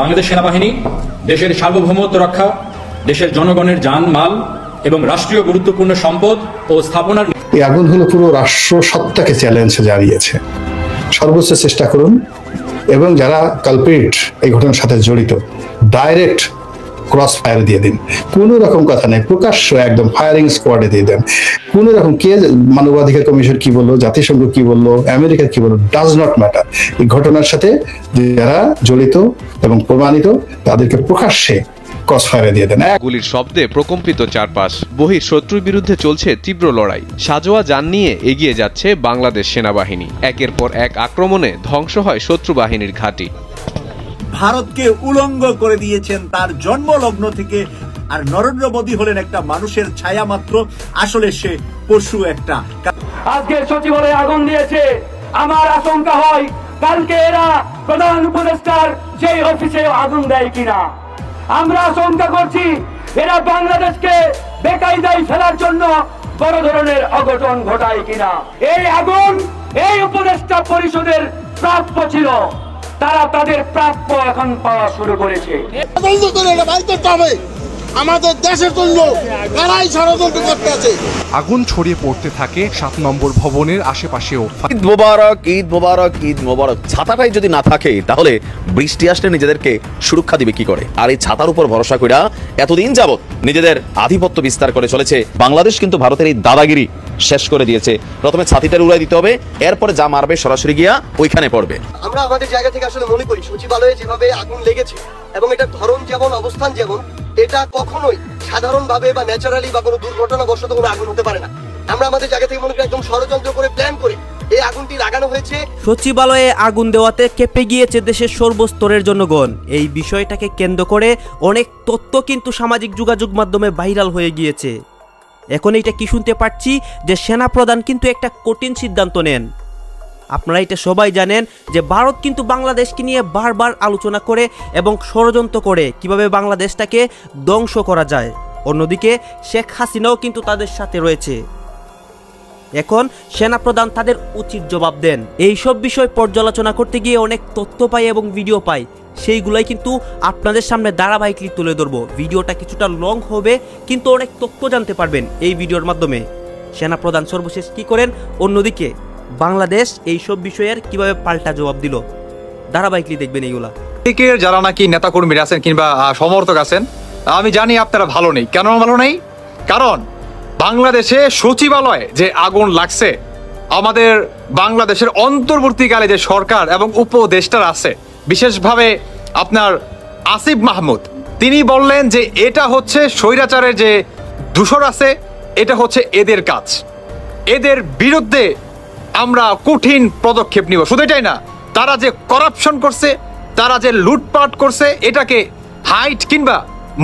বাংলাদেশ সেনাবাহিনী দেশের সার্বভৌমত্ব রক্ষা, দেশের জনগণের জান মাল এবং রাষ্ট্রীয় গুরুত্বপূর্ণ সম্পদ ও স্থাপনার এই আগুন হলো পুরো রাষ্ট্র সত্তাকে চ্যালেঞ্জে জানিয়েছে। সর্বোচ্চ চেষ্টা করুন এবং যারা কালপ্রিট এই ঘটনার সাথে জড়িত ডাইরেক্ট ক্রস ফায়ার দিয়ে দিন। কোনো রকম কথা নেই, প্রকাশ্য একদম ফায়ারিং স্কোয়াডে দিয়ে দেন। কোনো রকম কে মানবাধিকার কমিশন কি বললো, জাতিসংঘ কি বললো, আমেরিকা কি বললো, ডাজ নট ম্যাটার। এই ঘটনার সাথে যারা জড়িত এবং প্রমাণিত তাদেরকে প্রকাশ্যে গুলির শব্দে প্রকম্পিত চারপাশ। বহির শত্রুর বিরুদ্ধে চলছে তীব্র লড়াই। সাজোয়া যান নিয়ে এগিয়ে যাচ্ছে বাংলাদেশ সেনাবাহিনী। একের পর এক আক্রমণে ধ্বংস হয় শত্রু বাহিনীর ঘাঁটি। ভারতকে উলঙ্গ করে দিয়েছেন তার জন্মলগ্ন থেকে। আর নরেন্দ্র মোদী হলেন একটা মানুষের ছায়া মাত্র, আসলে সে পশু একটা। আজকের সচিবালয়ে আগুন দিয়েছে। আমার আশঙ্কা হয় কালকে এরা প্রধান উপদেষ্টার সেই অফিসে আগুন দেয় কিনা। আমরা আশঙ্কা করছি এরা বাংলাদেশকে বেকায়দায় ফেলার জন্য বড় ধরনের অঘটন ঘটায় কিনা। এই আগুন এই উপদেষ্টা পরিষদের প্রাপ্য ছিল, তারা তাদের প্রাপ্য এখন পাওয়া শুরু করেছে। আমাদের দেশের জন্য কারাই ষড়যন্ত্র করতে আছে। আগুন ছড়িয়ে পড়তে থাকে 7 নম্বর ভবনের আশেপাশেও। ঈদ মোবারক, ঈদ মোবারক, ঈদ মোবারক। ছাতাটাই যদি না থাকে তাহলে বৃষ্টি আসলে নিজেদেরকে সুরক্ষা দিবে কি করে? আর এই ছাতার উপর ভরসা কইরা এতদিন যাবত নিজেদের আধিপত্য বিস্তার করে চলেছে বাংলাদেশ। কিন্তু ভারতের এই দাদাগিরি শেষ করে দিয়েছে। প্রথমে ছাতিটার উড়াই দিতে হবে, এরপরে যা মারবে সরাসরি গিয়া ওইখানে পড়বে। আমরা আমাদের জায়গা থেকে আসলে মনে করি সচিবালয়ে যেভাবে আগুন লেগেছে এবং এটার ধরন যেমন, অবস্থান যেমন, এটা কখনোই সাধারণভাবে বা ন্যাচারালি বা কোনো দুর্ঘটনাবশত কোনো আগুন হতে পারে না। আমরা আমাদের জায়গা থেকে মনে করি একদম ষড়যন্ত্র করে প্ল্যান করে এই আগুনটি লাগানো হয়েছে। সচিবালয়ে আগুন দেওয়াতে কেঁপে গিয়েছে দেশের সর্বস্তরের জনগণ। এই বিষয়টাকে কেন্দ্র করে অনেক তথ্য কিন্তু সামাজিক যোগাযোগ মাধ্যমে ভাইরাল হয়ে গিয়েছে। এখন এইটা কি শুনতে পাচ্ছি যে সেনাপ্রধান কিন্তু একটা কঠিন সিদ্ধান্ত নেন। আপনারা এটা সবাই জানেন যে ভারত কিন্তু বাংলাদেশকে নিয়ে বারবার আলোচনা করে এবং ষড়যন্ত্র করে কিভাবে বাংলাদেশটাকে ধ্বংস করা যায়। অন্যদিকে শেখ হাসিনাও কিন্তু তাদের সাথে রয়েছে। এখন সেনাপ্রধান তাদের উচিত জবাব দেন। এই সব বিষয় পর্যালোচনা করতে গিয়ে অনেক তথ্য পাই এবং ভিডিও পাই, সেইগুলাই কিন্তু আপনাদের সামনে ধারাবাহিকলি তুলে ধরবো। ভিডিওটা কিছুটা লং হবে কিন্তু অনেক তথ্য জানতে পারবেন এই ভিডিওর মাধ্যমে। সেনাপ্রধান সর্বশেষ কি করেন, অন্যদিকে বাংলাদেশ এই সব বিষয়ের কিভাবে পাল্টা জবাব দিল, ধারাবাহিকলি দেখবেন এইগুলা। যারা নাকি নেতাকর্মীরা আছেন কিংবা সমর্থক আছেন, আমি জানি আপনারা ভালো নেই। কেন ভালো নেই? কারণ বাংলাদেশে সচিবালয়ে যে আগুন লাগছে, আমাদের বাংলাদেশের অন্তর্বর্তীকালে যে সরকার এবং উপদেষ্টারা আছে, বিশেষভাবে আপনার আসিফ মাহমুদ, তিনি বললেন যে এটা হচ্ছে স্বৈরাচারের যে দূষর আছে, এটা হচ্ছে এদের কাজ, এদের বিরুদ্ধে আমরা কঠিন পদক্ষেপ নিব। শুধু এটাই না, তারা যে করাপশন করছে, তারা যে লুটপাট করছে, এটাকে হাইট কিংবা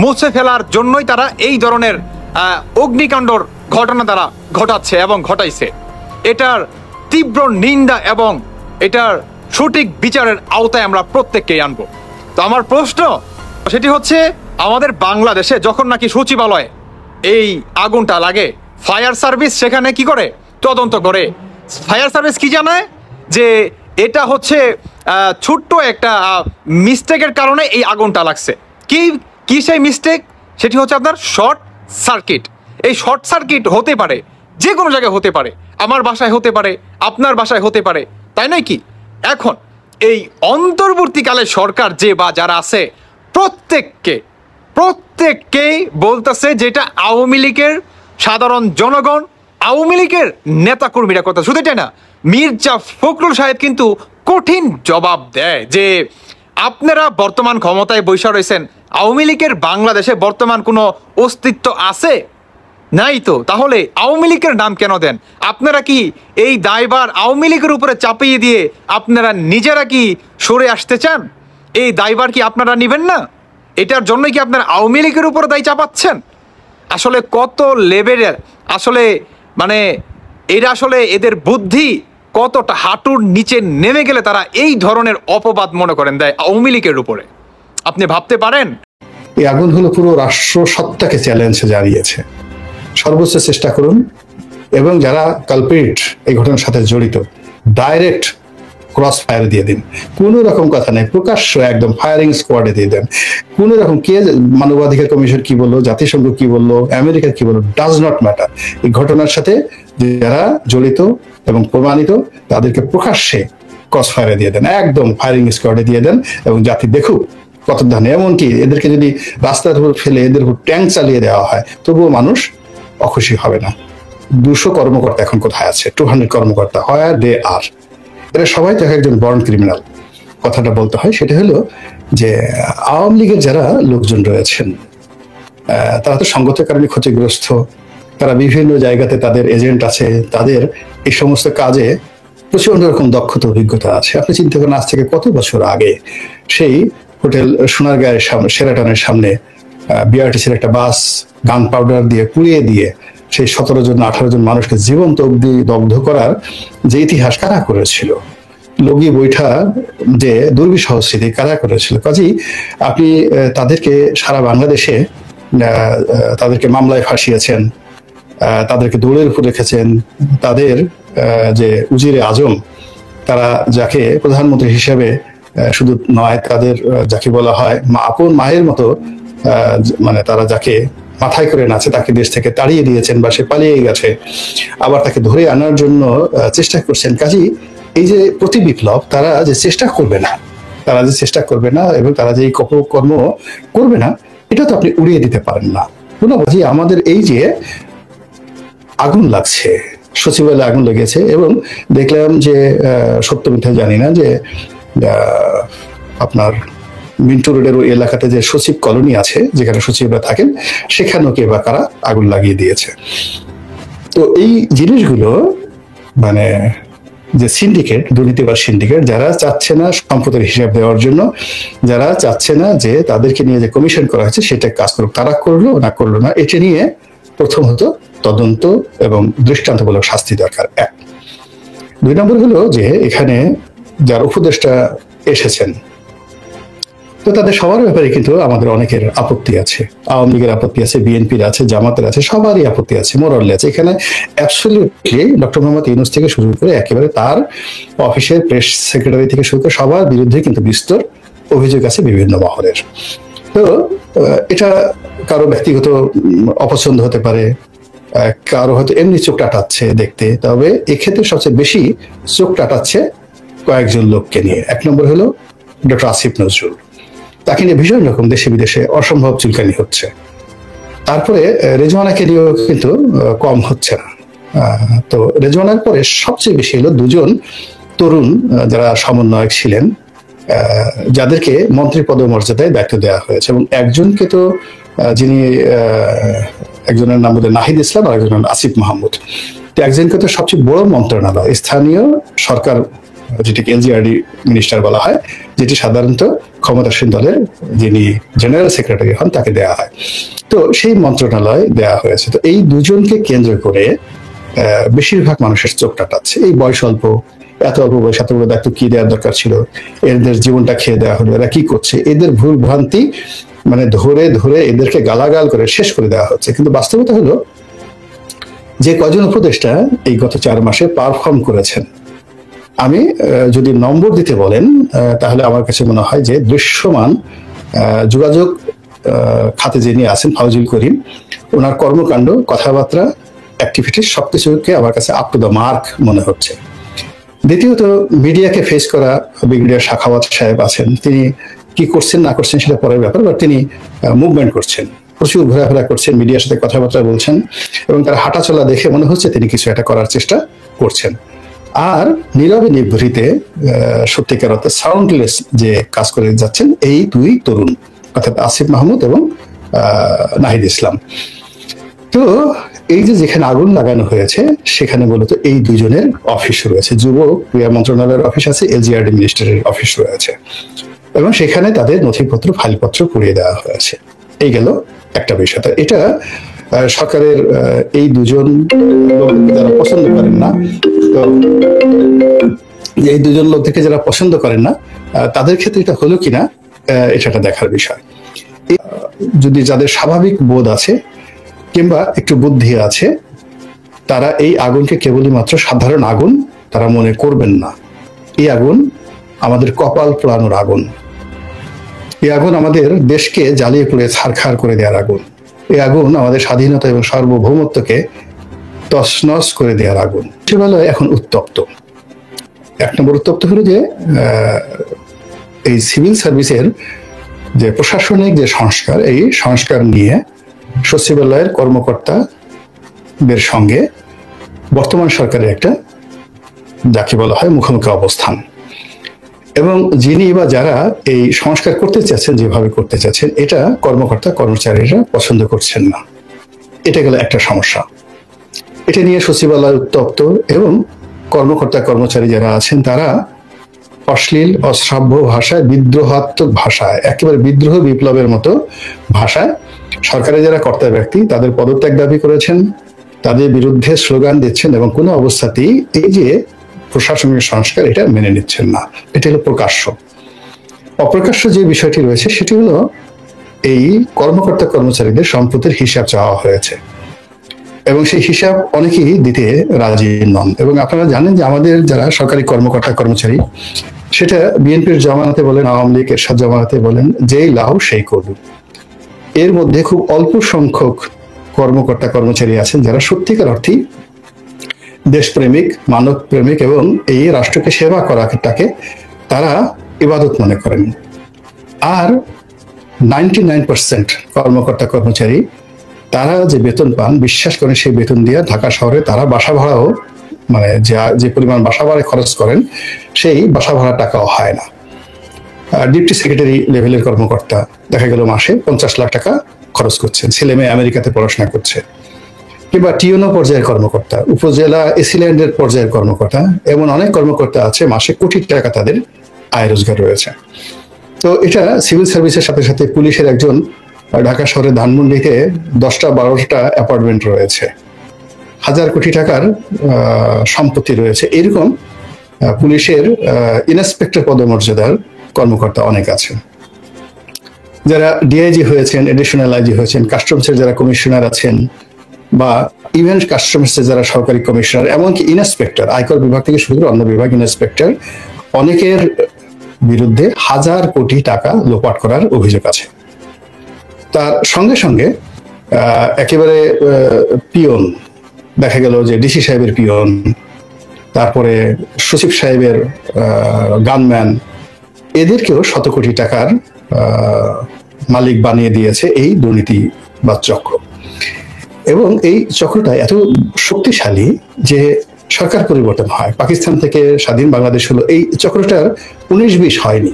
মুছে ফেলার জন্যই তারা এই ধরনের অগ্নিকাণ্ডর ঘটনা তারা ঘটাচ্ছে এবং ঘটাইছে। এটার তীব্র নিন্দা এবং এটার সঠিক বিচারের আওতায় আমরা প্রত্যেককেই আনবো। তো আমার প্রশ্ন সেটি হচ্ছে, আমাদের বাংলাদেশে যখন নাকি সচিবালয়ে এই আগুনটা লাগে, ফায়ার সার্ভিস সেখানে কি করে? তদন্ত করে। ফায়ার সার্ভিস কি জানায় যে এটা হচ্ছে ছোট্ট একটা মিস্টেকের কারণে এই আগুনটা লাগছে। কি সেই মিস্টেক? সেটি হচ্ছে আপনার শর্ট সার্কিট। এই শর্ট সার্কিট হতে পারে যে কোনো জায়গায় হতে পারে, আমার বাসায় হতে পারে, আপনার বাসায় হতে পারে, তাই নয় কি? এখন এই অন্তর্বর্তীকালে সরকার যে বা যারা আছে প্রত্যেককেই বলতেছে যেটা আওয়ামী লীগের সাধারণ জনগণ, আওয়ামী লীগের নেতাকর্মীরা কথা। শুধু এটা না, মির্জা ফখরুল সাহেব কিন্তু কঠিন জবাব দেয় যে আপনারা বর্তমান ক্ষমতায় বৈশা রয়েছেন, আওয়ামী লীগের বাংলাদেশে বর্তমান কোনো অস্তিত্ব আছে? নাই তো, তাহলে আওয়ামী লীগের নাম কেন দেন? আপনারা কি এই দায়ভার আওয়ামী লীগের উপরে চাপিয়ে দিয়ে আপনারা নিজেরা কি সরে আসতে চান? এই দায়ভার কি আপনারা নেবেন না? এটার জন্যই কি আপনারা আওয়ামী লীগের উপরে দায় চাপাচ্ছেন? আসলে কত লেভেলের, আসলে মানে এরা আসলে এদের বুদ্ধি কতটা হাঁটুর নিচে নেমে গেলে তারা এই ধরনের অপবাদ মনে করেন দেয় আওয়ামী লীগের উপরে, আপনি ভাবতে পারেন? এই আগুন হলো পুরো রাষ্ট্র সত্তাকে চ্যালেঞ্জে জানিয়েছে। সর্বোচ্চ চেষ্টা করুন এবং যারা কালপ্রিট এই ঘটনার সাথে জড়িত ডাইরেক্ট ক্রস ফায়ার দিয়ে দিন, কোনো রকম কথা নেই, প্রকাশ্য একদম ফায়ারিং স্কোয়াডে দিয়ে দেন। কোনো রকম কে মানবাধিকার কমিশন কি বললো, জাতিসংঘ কি বললো, আমেরিকা কি বললো, ডাজ নট ম্যাটার। এই ঘটনার সাথে যারা জড়িত এবং প্রমাণিত তাদেরকে প্রকাশ্যে ক্রস ফায়ারে দিয়ে দেন, একদম ফায়ারিং স্কোয়াডে দিয়ে দেন, এবং জাতি দেখুক কত ধানে। এমনকি এদেরকে যদি রাস্তার উপর ফেলে এদের উপর ট্যাঙ্ক চালিয়ে দেওয়া হয় তবুও মানুষ অখুশি হবে না। 200 কর্মকর্তা এখন কোথায় আছে? 200 কর্মকর্তা, হোয়ার দে আর? এরা সবাই তো একজন বর্ন ক্রিমিনাল। কথাটা বলতে হয় সেটা হলো যে আওয়ামী লীগের যারা লোকজন রয়েছেন তারা তো সঙ্গত কারণে ক্ষতিগ্রস্ত, তারা বিভিন্ন জায়গাতে তাদের এজেন্ট আছে, তাদের এই সমস্ত কাজে প্রচন্ড রকম দক্ষতা অভিজ্ঞতা আছে। আপনি চিন্তা করেন আজ থেকে কত বছর আগে সেই হোটেল সোনারগাঁয়ের সামনে, শেরাটনের সামনে বিআরটিসির একটা বাস গান পাউডার দিয়ে পুড়িয়ে দিয়ে সেই 17 জন 18 জন মানুষকে জীবন্ত অগ্নি দগ্ধ করার যে ইতিহাস কারা করেছিল? লগি বৈঠা যে দুর্বিষহ স্মৃতি কারা করেছিল? কাজেই আপনি তাদেরকে সারা বাংলাদেশে তাদেরকে মামলায় ফাঁসিয়েছেন, তাদেরকে দৌড়ের উপর রেখেছেন। তাদের যে উজিরে আজম, তারা যাকে প্রধানমন্ত্রী হিসেবে শুধু নয়, তাদের যাকে বলা হয় আপন মায়ের মতো, মানে তারা যাকে মাথায় করে নাচে, তাকে দেশ থেকে তাড়িয়ে দিয়েছেন বা সে পালিয়ে গেছে, আবার তাকে ধরে আনার জন্য চেষ্টা করছেন। কাজেই এই যে প্রতি বিপ্লব, তারা যে চেষ্টা করবে না এবং তারা যে এই কর্ম করবে না, এটা তো আপনি উড়িয়ে দিতে পারেন না। আমাদের এই যে আগুন লাগছে, সচিবালয়ে আগুন লেগেছে, এবং দেখলাম যে সত্য মিথ্যা জানি না যে আপনার মিন্টু রোডের ওই এলাকাতে যে সচিব কলোনি আছে, যেখানে সচিবরা থাকেন, সেখানেও কে বা কারা আগুন লাগিয়ে দিয়েছে। তো এই জিনিসগুলো মানে যে সিন্ডিকেট, দুর্নীতিবাজ সিন্ডিকেট, যারা চাচ্ছে না সম্পদের হিসাব দেওয়ার জন্য, যারা চাচ্ছে না যে তাদেরকে নিয়ে যে কমিশন করা হয়েছে সেটা কাজ করুক, তারা করলো না, এটা নিয়ে প্রথমত তদন্ত এবং দৃষ্টান্তমূলক শাস্তি দরকার। 1 2 নম্বর হলো যে এখানে যার উপদেষ্টা এসেছেন, তো তাদের সবার ব্যাপারে কিন্তু আমাদের অনেকের আপত্তি আছে। আওয়ামী লীগের আপত্তি আছে, বিএনপির আছে, জামাতের আছে, সবারই আপত্তি আছে, মোরালি আছে। এখানে অ্যাবসলিউটলি ডক্টর মোহাম্মদ ইউনূস থেকে শুরু করে একেবারে তার অফিসের প্রেস সেক্রেটারি থেকে শুরু করে সবার বিরুদ্ধে কিন্তু বিস্তর অভিযোগ আছে বিভিন্ন মহলের। তো এটা কারো ব্যক্তিগত অপছন্দ হতে পারে, কারো হয়তো এমনি চোখ টাটাচ্ছে দেখতে, তবে এক্ষেত্রে সবচেয়ে বেশি চোখ টাটাচ্ছে কয়েকজন লোককে নিয়ে। 1 নম্বর হলো ডক্টর আসিফ নজরুল, তাকে নিয়ে ভীষণ রকম দেশে বিদেশে অসম্ভব চুলকানি হচ্ছে। তারপরে রেজওয়ানাকে নিয়েও কিন্তু কম হচ্ছে না। তো রেজওয়ানার পরে সবচেয়ে বেশি হলো 2 জন তরুণ যারা সমন্বয়ক ছিলেন, যাদেরকে মন্ত্রী পদমর্যাদায় দায়িত্ব দেওয়া হয়েছে, এবং একজনকে তো যিনি একজনের নাম বলে নাহিদ ইসলাম, আর একজনের আসিফ মাহমুদ। তো একজনকে তো সবচেয়ে বড় মন্ত্রণালয়, স্থানীয় সরকার, যেটিকে এলজিআরডি মিনিস্টার বলা হয়, যেটি সাধারণত ক্ষমতাসীন দলের যিনি জেনারেল সেক্রেটারি হন তাকে দেওয়া হয়। তো সেই মন্ত্রণালয় দেওয়া হয়েছে। তো এই 2 জনকে কেন্দ্র করে বেশিরভাগ মানুষের চোখ টাটাচ্ছে। এই বয়স অল্প, এত অল্প বয়স, এত বড় দায়িত্ব কি দেওয়ার দরকার ছিল? এদের জীবনটা খেয়ে দেওয়া হলো, এরা কি করছে? এদের ভুল ভ্রান্তি মানে ধরে ধরে এদেরকে গালাগাল করে শেষ করে দেওয়া হচ্ছে। কিন্তু বাস্তবতা হলো যে কয়জন উপদেষ্টা এই গত 4 মাসে পারফর্ম করেছেন, আমি যদি নম্বর দিতে বলেন তাহলে আমার কাছে মনে হয় যে দৃশ্যমান যোগাযোগ খাতে যিনি আছেন ফাউজুল করিম, ওনার কর্মকাণ্ড, কথাবার্তা, অ্যাক্টিভিটিস সবকিছুকে আমার কাছে আপ টু দ্য মার্ক মনে হচ্ছে। দ্বিতীয়ত, মিডিয়াকে ফেস করা ব্রিগেডিয়ার সাখাওয়াত সাহেব আছেন, তিনি কি করছেন না করছেন সেটা পরের ব্যাপার, বাট তিনি মুভমেন্ট করছেন, প্রচুর ঘোরাফেরা করছেন, মিডিয়ার সাথে কথাবার্তা বলছেন, এবং তার হাঁটাচলা দেখে মনে হচ্ছে তিনি কিছু একটা করার চেষ্টা করছেন। আর নীরবে নিভৃতে সত্যিকার অর্থে সাউন্ডলেস যে কাজ করে যাচ্ছেন এই 2 তরুণ, অর্থাৎ আসিফ মাহমুদ এবং নাহিদ ইসলাম। তো এই যে যেখানে আগুন লাগানো হয়েছে সেখানে মূলত এই 2 জনের অফিস রয়েছে, যুব ক্রীড়া মন্ত্রণালয়ের অফিস আছে, এলজিআরডি মিনিস্টারের অফিস রয়েছে, এবং সেখানে তাদের নথিপত্র, ফাইলপত্র পুড়িয়ে দেওয়া হয়েছে। এই গেল একটা বিষয়। এটা সরকারের এই 2 জন লোককে যারা পছন্দ করেন না, তো এই 2 জন লোকদেরকে যারা পছন্দ করেন না তাদের ক্ষেত্রে এটা হলো কিনা এটা দেখার বিষয়। যদি যাদের স্বাভাবিক বোধ আছে কিংবা একটু বুদ্ধি আছে, তারা এই আগুনকে কেবলই মাত্র সাধারণ আগুন তারা মনে করবেন না, এই আগুন আমাদের কপাল পোড়ানোর আগুন, এই আগুন আমাদের দেশকে জ্বালিয়ে পুড়ে ছারখার করে দেওয়ার আগুন, এই আগুন আমাদের স্বাধীনতা এবং সার্বভৌমত্বকে তছনছ করে দেওয়ার আগুন। সচিবালয় এখন উত্তপ্ত। এক নম্বর উত্তপ্ত হলো যে এই সিভিল সার্ভিসের যে প্রশাসনিক যে সংস্কার, এই সংস্কার নিয়ে সচিবালয়ের কর্মকর্তাদের সঙ্গে বর্তমান সরকারের একটা যাকে বলা হয় মুখোমুখি অবস্থান, এবং যিনি বা যারা এই সংস্কার করতে চাচ্ছেন, যেভাবে করতে চাচ্ছেন, এটা কর্মকর্তা কর্মচারীরা পছন্দ করছেন না। এটা গেল একটা সমস্যা। এটা নিয়ে সচিবালয় উত্তপ্ত এবং কর্মকর্তা কর্মচারী যারা আছেন তারা অশ্লীল অশ্রাব্য ভাষায়, বিদ্রোহাত্মক ভাষায়, একেবারে বিদ্রোহ বিপ্লবের মতো ভাষায় সরকারের যারা কর্তা ব্যক্তি তাদের পদত্যাগ দাবি করেছেন, তাদের বিরুদ্ধে স্লোগান দিচ্ছেন এবং কোনো অবস্থাতেই এই যে প্রশাসনিক সংস্কার এটা মেনে নিচ্ছেন না। এটা হলো প্রকাশ্য। অপ্রকাশ্য যে বিষয়টি রয়েছে সেটি হলো এই কর্মকর্তা কর্মচারীদের সম্পদের হিসাব চাওয়া হয়েছে এবং সেই হিসাব অনেকেই দিতে রাজি নন। এবং আপনারা জানেন যে আমাদের যারা সরকারি কর্মকর্তা কর্মচারী, সেটা বিএনপির জমানাতে বলেন, আওয়ামী লীগ এরশাদ জমানাতে বলেন, যেই লাউ সেই কদু। এর মধ্যে খুব অল্প সংখ্যক কর্মকর্তা কর্মচারী আছেন যারা সত্যিকার অর্থেই দেশপ্রেমিক, মানব প্রেমিক এবং এই রাষ্ট্রকে সেবা করাটাকে তারা ইবাদত মনে করেন। আর 99% কর্মকর্তা কর্মচারী তারা যে বেতন পান, বিশ্বাস করেন সেই বেতন দিয়ে ঢাকা শহরে তারা বাসা ভাড়াও, মানে যে পরিমাণ বাসা ভাড়ায় খরচ করেন সেই বাসা ভাড়া টাকাও হয় না। ডিপটি সেক্রেটারি লেভেলের কর্মকর্তা দেখা গেল মাসে 50 লাখ টাকা খরচ করছেন, ছেলে মেয়ে আমেরিকাতে পড়াশোনা করছে। কিংবা টিওনো পর্যায়ের কর্মকর্তা, উপজেলা এসিল্যান্ডের পর্যায়ের কর্মকর্তা, এমন অনেক কর্মকর্তা আছে মাসে কোটি টাকা তাদের আয় রোজগার রয়েছে। তো এটা সিভিল সার্ভিসের সাথে সাথে পুলিশের একজন ঢাকা শহরে ধানমন্ডিতে 10-12টা অ্যাপার্টমেন্ট রয়েছে, 1000 কোটি টাকার সম্পত্তি রয়েছে। এরকম পুলিশের ইন্সপেক্টর পদমর্যাদার কর্মকর্তা অনেক আছে, যারা ডিআইজি হয়েছেন, এডিশনাল আইজি হয়েছেন, কাস্টমসের যারা কমিশনার আছেন, বা ইভেন কাস্টমসের যারা সহকারী কমিশনার, এমনকি ইন্সপেক্টর, আয়কর বিভাগ থেকে শুরু করে অন্য বিভাগ ইন্সপেক্টর, অনেকের বিরুদ্ধে 1000 কোটি টাকা লোপাট করার অভিযোগ আছে। তার সঙ্গে সঙ্গে একেবারে পিয়ন, দেখা গেল যে ডিসি সাহেবের পিয়ন, তারপরে সচিব সাহেবের গানম্যান, এদেরকেও 100 কোটি টাকার মালিক বানিয়ে দিয়েছে এই দুর্নীতি বা চক্র। এবং এই চক্রটা এত শক্তিশালী যে সরকার পরিবর্তন হয়, পাকিস্তান থেকে স্বাধীন বাংলাদেশ হলো, এই চক্রটার 19-20 হয়নি,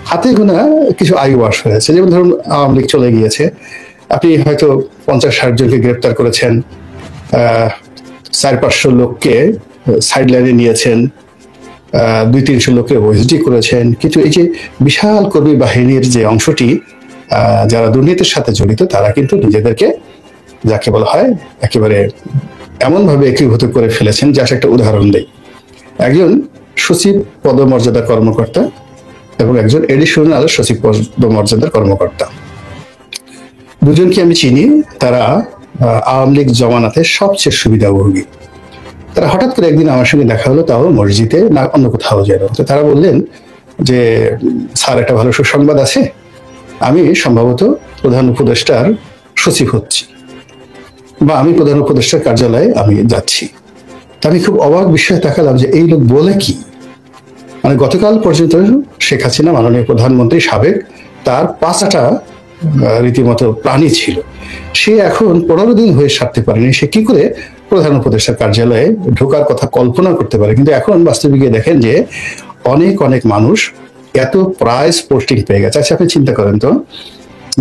হাতে গোনা কিছু আয়ুবাস হয়েছে। যেমন ধরুন আওয়ামী লীগ চলে গিয়েছে, আপনি হয়তো 50-60 জনকে গ্রেপ্তার করেছেন, 400-500 লোককে সাইড লাইনে নিয়েছেন, 200-300 লোককে ওএসডি করেছেন, কিন্তু এই যে বিশাল কর্মী বাহিনীর যে অংশটি যারা দুর্নীতির সাথে জড়িত, তারা কিন্তু নিজেদেরকে যাকে বলা হয় একেবারে এমনভাবে একীভূত করে ফেলেছেন। যা একটা উদাহরণ দেই, একজন সচিব পদমর্যাদার কর্মকর্তা এবং একজন এডিশনাল সচিব পদমর্যাদার কর্মকর্তা, দুজনকে আমি চিনি। তারা আওয়ামী লীগ জমানাতে সবচেয়ে সুবিধাভোগী। তারা হঠাৎ করে একদিন আমার সঙ্গে দেখা হলো, তাও মসজিদে না অন্য কোথাও যেন। তো তারা বললেন যে স্যার, একটা ভালো সুসংবাদ আছে, আমি সম্ভবত প্রধান উপদেষ্টার সচিব হচ্ছি, বা আমি প্রধান উপদেষ্টার কার্যালয়ে আমি যাচ্ছি। তা আমি খুব অবাক বিষয়ে তাকালাম যে এই লোক বলে কি। মানে গতকাল পর্যন্ত শেখ হাসিনা মাননীয় প্রধানমন্ত্রী সাবেক, তার 5টা রীতিমতো প্রাণী ছিল, সে এখন 15 দিন হয়ে সারতে পারেনি, সে কি করে প্রধান উপদেষ্টার কার্যালয়ে ঢোকার কথা কল্পনা করতে পারে। কিন্তু এখন বাস্তবে গিয়ে দেখেন যে অনেক অনেক মানুষ এত প্রাইস পোস্টিং পেয়ে গেছে। আচ্ছা, আপনি চিন্তা করেন তো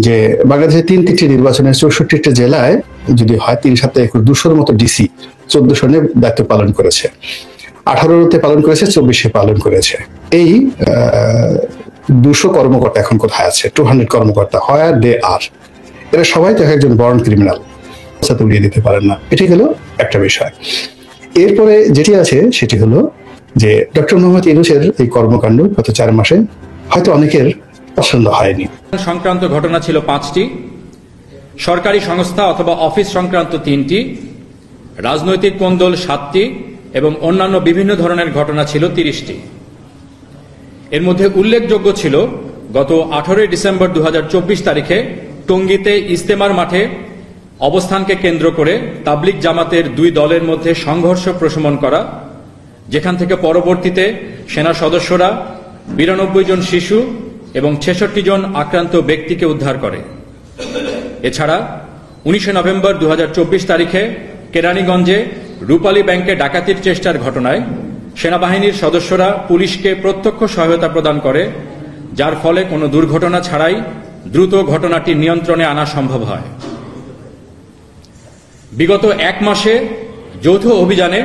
যে বাংলাদেশের 3টি নির্বাচনে 64টা জেলায় যদি হয় 3-7 একর 200-র মতো ডিসি 14 সনে দায়িত্ব পালন করেছে, 18তে পালন করেছে, 24-এ পালন করেছে। এই 200 কর্মকর্তা এখন কোথায় আছে? 200 কর্মকর্তা, হোয়ার দে আর? এরা সবাই তো একজন বর্ন ক্রিমিনাল, সাথে উড়িয়ে দিতে পারেন না। এটি হলো একটা বিষয়। এরপরে যেটি আছে সেটি হলো যে ডক্টর মোহাম্মদ ইউনূসের এই কর্মকাণ্ড গত 4 মাসে হয়তো অনেকের পছন্দ হয়নি। সংক্রান্ত ঘটনা ছিল 5টি, সরকারি সংস্থা অথবা অফিস সংক্রান্ত 3টি, রাজনৈতিক কোন্দল 7টি এবং অন্যান্য বিভিন্ন ধরনের ঘটনা ছিল 30টি। এর মধ্যে উল্লেখযোগ্য ছিল গত 18 ডিসেম্বর 2024 তারিখে টঙ্গীতে ইস্তেমার মাঠে অবস্থানকে কেন্দ্র করে তাবলিগ জামাতের দুই দলের মধ্যে সংঘর্ষ প্রশমন করা, যেখান থেকে পরবর্তীতে সেনা সদস্যরা 92 জন শিশু এবং 66 জন আক্রান্ত ব্যক্তিকে উদ্ধার করে। এছাড়া 19 নভেম্বর 2024 তারিখে কেরানীগঞ্জে রূপালী ব্যাংকে ডাকাতির চেষ্টার ঘটনায় সেনাবাহিনীর সদস্যরা পুলিশকে প্রত্যক্ষ সহায়তা প্রদান করে, যার ফলে কোনো দুর্ঘটনা ছাড়াই দ্রুত ঘটনাটি নিয়ন্ত্রণে আনা সম্ভব হয়। বিগত এক মাসে যৌথ অভিযানে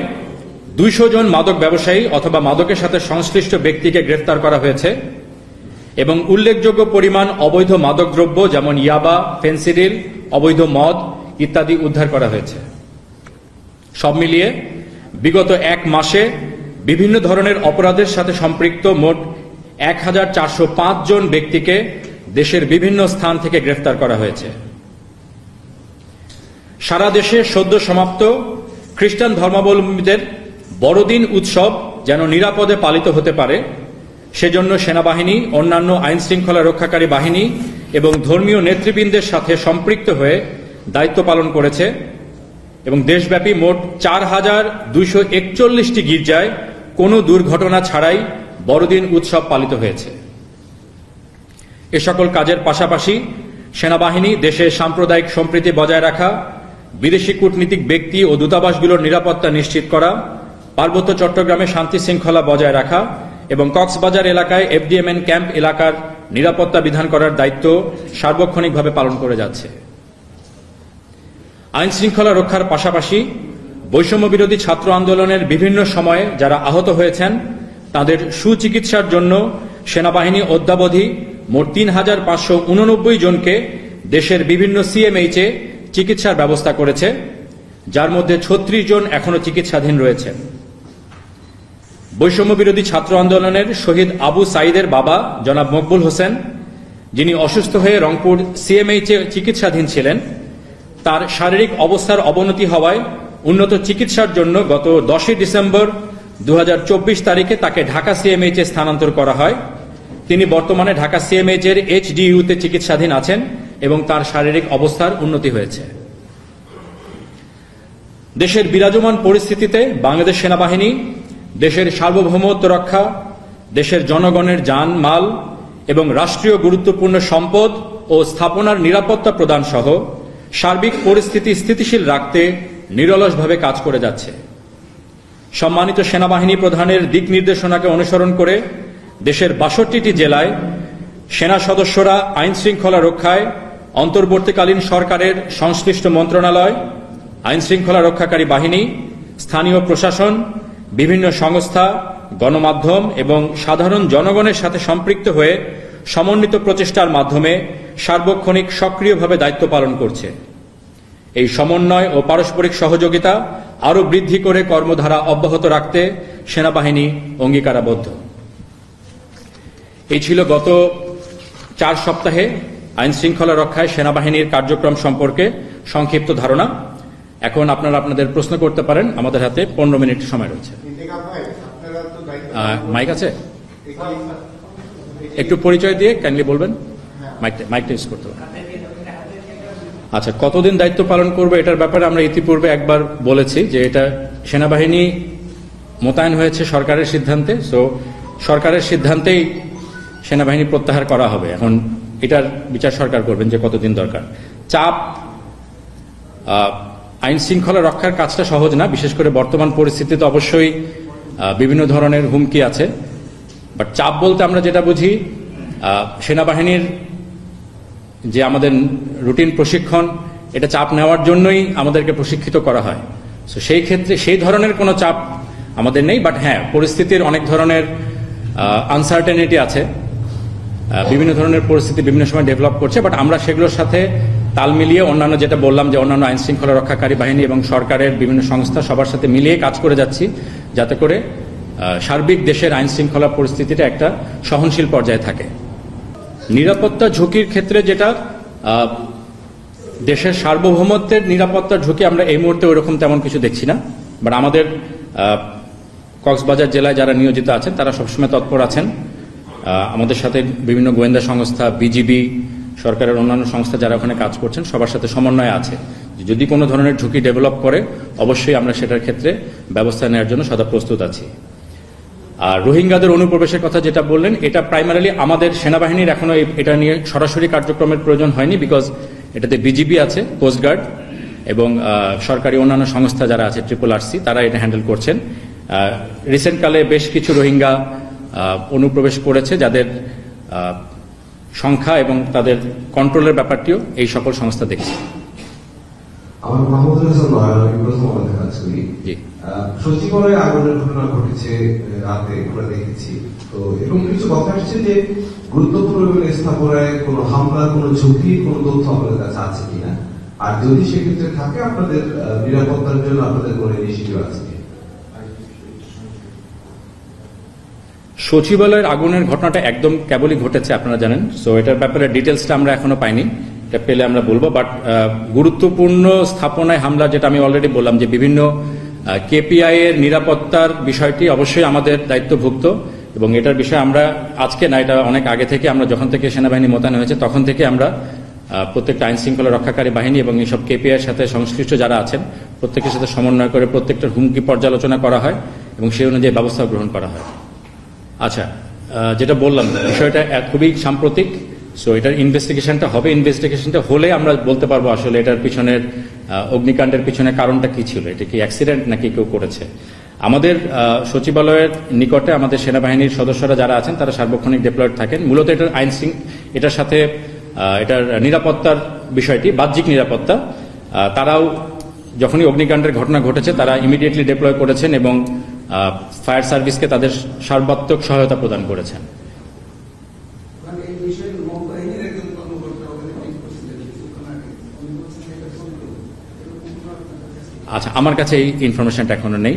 200 জন মাদক ব্যবসায়ী অথবা মাদকের সাথে সংশ্লিষ্ট ব্যক্তিকে গ্রেফতার করা হয়েছে এবং উল্লেখযোগ্য পরিমাণ অবৈধ মাদকদ্রব্য যেমন ইয়াবা, ফেন্সিডিল, অবৈধ মদ ইত্যাদি উদ্ধার করা হয়েছে। সব মিলিয়ে বিগত এক মাসে বিভিন্ন ধরনের অপরাধের সাথে সম্পৃক্ত মোট 1405 জন ব্যক্তিকে দেশের বিভিন্ন স্থান থেকে গ্রেফতার করা হয়েছে। সারা দেশে সদ্য সমাপ্ত খ্রিস্টান ধর্মাবলম্বীদের বড়দিন উৎসব যেন নিরাপদে পালিত হতে পারে, সেজন্য সেনাবাহিনী, অন্যান্য আইন শৃঙ্খলা রক্ষাকারী বাহিনী এবং ধর্মীয় নেতৃবৃন্দের সাথে সম্পৃক্ত হয়ে দায়িত্ব পালন করেছে এবং দেশব্যাপী মোট 4241টি গির্জায় কোনো দুর্ঘটনা ছাড়াই বড়দিন উৎসব পালিত হয়েছে। এ সকল কাজের পাশাপাশি সেনাবাহিনী দেশে সাম্প্রদায়িক সম্প্রীতি বজায় রাখা, বিদেশি কূটনীতিক ব্যক্তি ও দূতাবাসগুলোর নিরাপত্তা নিশ্চিত করা, পার্বত্য চট্টগ্রামে শান্তি শৃঙ্খলা বজায় রাখা এবং কক্সবাজার এলাকায় এফডিএমএন ক্যাম্প এলাকার নিরাপত্তা বিধান করার দায়িত্ব সার্বক্ষণিকভাবে পালন করে যাচ্ছে। আইন শৃঙ্খলা রক্ষার পাশাপাশি বৈষম্য বিরোধী ছাত্র আন্দোলনের বিভিন্ন সময়ে যারা আহত হয়েছেন তাদের সুচিকিৎসার জন্য সেনাবাহিনী অদ্যাবধি মোট 3589 জনকে দেশের বিভিন্ন সিএমএইচে চিকিৎসার ব্যবস্থা করেছে, যার মধ্যে 36 জন এখনো চিকিৎসাধীন রয়েছেন। বৈষম্য বিরোধী ছাত্র আন্দোলনের শহীদ আবু সাইদের বাবা জনাব মকবুল হোসেন, যিনি অসুস্থ হয়ে রংপুর সিএমএইচে চিকিৎসাধীন ছিলেন, তার শারীরিক অবস্থার অবনতি হওয়ায় উন্নত চিকিৎসার জন্য গত 10 ডিসেম্বর 2024 তারিখে তাকে ঢাকা সিএমএইচে স্থানান্তর করা হয়। তিনি বর্তমানে ঢাকা সিএমএইচের এইচডিইউতে চিকিৎসাধীন আছেন এবং তার শারীরিক অবস্থার উন্নতি হয়েছে। দেশের বিরাজমান পরিস্থিতিতে বাংলাদেশ সেনাবাহিনী দেশের সার্বভৌমত্ব রক্ষা, দেশের জনগণের জান মাল এবং রাষ্ট্রীয় গুরুত্বপূর্ণ সম্পদ ও স্থাপনার নিরাপত্তা প্রদান সহ সার্বিক পরিস্থিতি স্থিতিশীল রাখতে নিরলসভাবে কাজ করে যাচ্ছে। সম্মানিত সেনাবাহিনী প্রধানের দিক নির্দেশনাকে অনুসরণ করে দেশের 62টি জেলায় সেনা সদস্যরা আইন শৃঙ্খলা রক্ষায় অন্তর্বর্তীকালীন সরকারের সংশ্লিষ্ট মন্ত্রণালয়, আইন শৃঙ্খলা রক্ষাকারী বাহিনী, স্থানীয় প্রশাসন, বিভিন্ন সংস্থা, গণমাধ্যম এবং সাধারণ জনগণের সাথে সম্পৃক্ত হয়ে সমন্বিত প্রচেষ্টার মাধ্যমে সার্বক্ষণিক সক্রিয়ভাবে দায়িত্ব পালন করছে। এই সমন্বয় ও পারস্পরিক সহযোগিতা আরও বৃদ্ধি করে কর্মধারা অব্যাহত রাখতে সেনাবাহিনী অঙ্গীকারাবদ্ধ। এই ছিল গত 4 সপ্তাহে আইন শৃঙ্খলা রক্ষায় সেনাবাহিনীর কার্যক্রম সম্পর্কে সংক্ষিপ্ত ধারণা। এখন আপনারা আপনাদের প্রশ্ন করতে পারেন। আমাদের হাতে 15 মিনিট সময় রয়েছে। মাইক আছে? একটু পরিচয় দিয়ে কাইন্ডলি বলবেন। মাইকটা ইউজ করতে হবে। আচ্ছা, কতদিন দায়িত্ব পালন করবে এটার ব্যাপারে আমরা ইতিপূর্বে একবার বলেছি যে এটা সেনাবাহিনী মোতায়েন হয়েছে সরকারের সিদ্ধান্তে। সো সরকারের সিদ্ধান্তেই সেনাবাহিনী প্রত্যাহার করা হবে। এখন এটার বিচার সরকার করবেন যে কতদিন দরকার। চাপ, আইন শৃঙ্খলা রক্ষার কাজটা সহজ না, বিশেষ করে বর্তমান পরিস্থিতিতে অবশ্যই বিভিন্ন ধরনের হুমকি আছে। বাট চাপ বলতে আমরা যেটা বুঝি, সেনাবাহিনীর যে আমাদের রুটিন প্রশিক্ষণ, এটা চাপ নেওয়ার জন্যই আমাদেরকে প্রশিক্ষিত করা হয়। সো সেই ক্ষেত্রে সেই ধরনের কোনো চাপ আমাদের নেই। বাট হ্যাঁ, পরিস্থিতির অনেক ধরনের আনসার্টেনিটি আছে, বিভিন্ন ধরনের পরিস্থিতি বিভিন্ন সময় ডেভেলপ করছে। বাট আমরা সেগুলোর সাথে তাল মিলিয়ে অন্যান্য যেটা বললাম যে অন্যান্য আইন শৃঙ্খলা রক্ষাকারী বাহিনী এবং সরকারের বিভিন্ন সংস্থা সবার সাথে মিলিয়ে কাজ করে যাচ্ছি, যাতে করে সার্বিক দেশের আইন শৃঙ্খলা পরিস্থিতিটা একটা সহনশীল পর্যায়ে থাকে। নিরাপত্তা ঝুঁকির ক্ষেত্রে যেটা দেশের সার্বভৌমত্বের নিরাপত্তার ঝুঁকি আমরা এই মুহূর্তে ওইরকম তেমন কিছু দেখছি না। বাট আমাদের কক্সবাজার জেলায় যারা নিয়োজিত আছেন তারা সবসময় তৎপর আছেন আমাদের সাথে বিভিন্ন গোয়েন্দা সংস্থা, বিজিবি, সরকারের অন্যান্য সংস্থা যারা ওখানে কাজ করছেন সবার সাথে সমন্বয় আছে। যদি কোনো ধরনের ঝুঁকি ডেভেলপ করে অবশ্যই আমরা সেটার ক্ষেত্রে ব্যবস্থা নেওয়ার জন্য সদা প্রস্তুত আছি। আর রোহিঙ্গাদের অনুপ্রবেশের কথা যেটা বললেন, এটা প্রাইমারিলি আমাদের সেনাবাহিনীর এখনো এটা নিয়ে সরাসরি কার্যক্রমের প্রয়োজন হয়নি, বিকজ এটাতে বিজিবি আছে, কোস্টগার্ড এবং সরকারি অন্যান্য সংস্থা যারা আছে RRRC তারা এটা হ্যান্ডেল করছেন। রিসেন্টকালে বেশ কিছু রোহিঙ্গা অনুপ্রবেশ করেছে, যাদের সংখ্যা এবং তাদের কন্ট্রোলের ব্যাপারটিও এই সকল সংস্থা দেখছে। আমার মাহমুদুল হাসান নয়ন, আমি প্রথম আমাদের কাজ করি। সচিবালয়ে আগুনের ঘটনা ঘটেছে রাতে, আমরা দেখেছি তো, এবং কিছু কথা আসছে যে গুরুত্বপূর্ণ স্থাপনায় কোনো হামলার কোনো ঝুঁকি কোনো তথ্য আপনাদের কাছে আছে কিনা, আর যদি সেক্ষেত্রে থাকে আপনাদের নিরাপত্তার জন্য আপনাদের কোনো ইনিশিয়েটিভ আছে। সচিবালয়ের আগুনের ঘটনাটা একদম কেবলই ঘটেছে, আপনারা জানেন। সো এটার ব্যাপারে ডিটেলসটা আমরা এখনো পাইনি, এটা পেলে আমরা বলবো। বাট গুরুত্বপূর্ণ স্থাপনায় হামলা, যেটা আমি অলরেডি বললাম যে বিভিন্ন KPI এর নিরাপত্তার বিষয়টি অবশ্যই আমাদের দায়িত্বভুক্ত, এবং এটার বিষয়ে আমরা আজকে না, এটা অনেক আগে থেকে আমরা যখন থেকে সেনাবাহিনী মোতায়েন হয়েছে তখন থেকে আমরা প্রত্যেকটা আইন শৃঙ্খলা রক্ষাকারী বাহিনী এবং এইসব KPI এর সাথে সংশ্লিষ্ট যারা আছেন প্রত্যেকের সাথে সমন্বয় করে প্রত্যেকটার হুমকি পর্যালোচনা করা হয় এবং সেই অনুযায়ী ব্যবস্থা গ্রহণ করা হয়। আচ্ছা, যেটা বললাম বিষয়টা খুবই সাম্প্রতিক। সো এটার ইনভেস্টিগেশনটা হবে, ইনভেস্টিগেশনটা হলে আমরা বলতে পারবো আসলে এটার পিছনের অগ্নিকাণ্ডের পিছনে কারণটা কি ছিল, এটা কি অ্যাক্সিডেন্ট নাকি কেউ করেছে। আমাদের সচিবালয়ের নিকটে আমাদের সেনাবাহিনীর সদস্যরা যারা আছেন তারা সার্বক্ষণিক ডিপ্লয়েড থাকেন। মূলত এটার এটার সাথে এটার নিরাপত্তার বিষয়টি, বাহ্যিক নিরাপত্তা, তারাও যখনই অগ্নিকাণ্ডের ঘটনা ঘটেছে তারা ইমিডিয়েটলি ডিপ্লয় করেছেন এবং ফায়ার সার্ভিসকে তাদের সর্বাত্মক সহায়তা প্রদান করেছেন। আচ্ছা, আমার কাছে এই ইনফরমেশনটা এখনো নেই,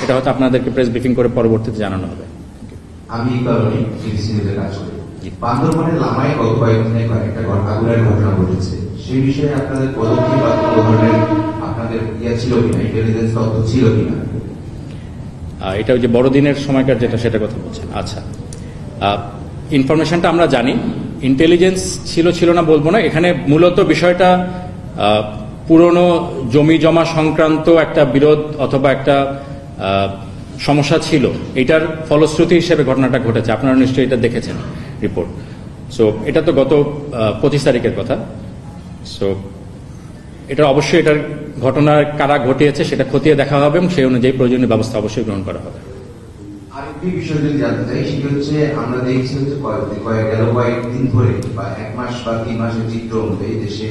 এটা হয়তো আপনাদেরকে প্রেস ব্রিফিং করে পরবর্তীতে জানানো হবে। আমি কাজ করি বান্দরবানের লামায় গত কয়েকদিনে কয়েকটা আগুনের ঘটনা ঘটেছে, সেই বিষয়ে আপনাদের পদক্ষেপ বা কোনো ধরনের আপনাদের ছিল কিনা, ইন্টেলিজেন্স তথ্য ছিল কিনা? এটা ওই যে বড়দিনের সময়কার যেটা সেটা কথা বলছেন। আচ্ছা, ইনফরমেশনটা আমরা জানি, ইন্টেলিজেন্স ছিল না বলবো না। এখানে মূলত বিষয়টা পুরনো জমি জমা সংক্রান্ত একটা বিরোধ অথবা একটা সমস্যা ছিল, এটার ফলশ্রুতি হিসেবে ঘটনাটা ঘটেছে। আপনারা নিশ্চয়ই এটা দেখেছেন রিপোর্ট। সো এটা তো গত 25 তারিখের কথা। সো এটা অবশ্যই এটার ঘটনা কারা ঘটিয়েছে সেটা খতিয়ে দেখা হবে এবং সেই অনুযায়ী প্রয়োজনীয় ব্যবস্থা অবশ্যই গ্রহণ করা হবে। আরেকটি বিষয় যদি জানতে চাই, সেটা হচ্ছে আমরা দেখছি হচ্ছে কয়েকদিন ধরে বা 1 মাস বা 3 মাসের চিত্র অনুযায়ী দেশে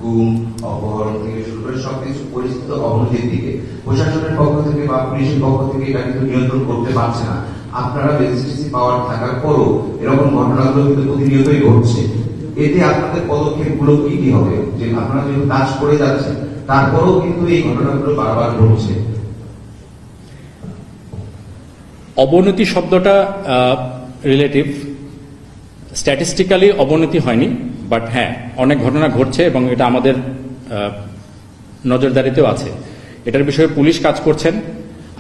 গুম, অপহরণ থেকে শুরু করে সবকিছু পরিস্থিতি অবনতির দিকে। প্রশাসনের পক্ষ থেকে বা পুলিশের পক্ষ থেকে এটা কিন্তু নিয়ন্ত্রণ করতে পারছে না। আপনারা রেজিস্ট্রেসি পাওয়ার থাকার পরও এরকম ঘটনাগুলো কিন্তু প্রতিনিয়তই ঘটছে। এতে আপনাদের পদক্ষেপগুলো কি কি হবে? যে আপনারা যেহেতু কাজ করে যাচ্ছেন তারপরেও কিন্তু এই ঘটনাগুলো বারবার ঘটছে। অবনতি শব্দটা রিলেটিভ, স্ট্যাটিস্টিক্যালি অবনতি হয়নি, বাট হ্যাঁ অনেক ঘটনা ঘটছে এবং এটা আমাদের নজরদারিতেও আছে। এটার বিষয়ে পুলিশ কাজ করছেন,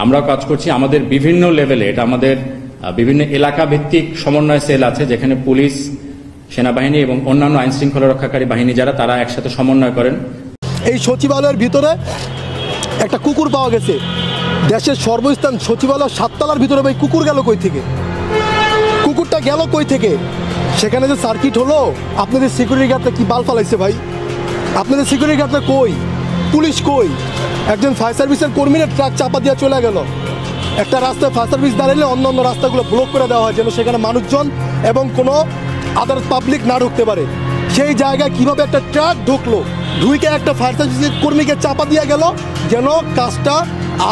আমরাও কাজ করছি। আমাদের বিভিন্ন লেভেলে, এটা আমাদের বিভিন্ন এলাকা ভিত্তিক সমন্বয় সেল আছে, যেখানে পুলিশ, সেনাবাহিনী এবং অন্যান্য আইন শৃঙ্খলা রক্ষাকারী বাহিনী যারা তারা একসাথে সমন্বয় করেন। এই সচিবালয়ের ভিতরে একটা কুকুর পাওয়া গেছে, দেশের সর্বস্থান সচিবালয় 7 তলার ভিতরে। ভাই কুকুর গেল কই থেকে? কুকুরটা গেল কই থেকে? সেখানে যে সার্কিট হলো, আপনাদের সিকিউরিটি গার্ডটা কি বাল ফালাইছে ভাই? আপনাদের সিকিউরিটি গার্ডটা কই? পুলিশ কই? একজন ফায়ার সার্ভিসের কর্মীরা ট্রাক চাপা দিয়ে চলে গেল। একটা রাস্তায় ফায়ার সার্ভিস দাঁড়ালে অন্য অন্য রাস্তাগুলো ব্লক করে দেওয়া হয় যেন সেখানে মানুষজন এবং কোনো আদার পাবলিক না ঢুকতে পারে। সেই জায়গায় কিভাবে একটা ট্রাক ঢুকলো, ঢুকে একটা ফায়ার সার্ভিসের কর্মীকে চাপা দিয়ে গেল যেন কাজটা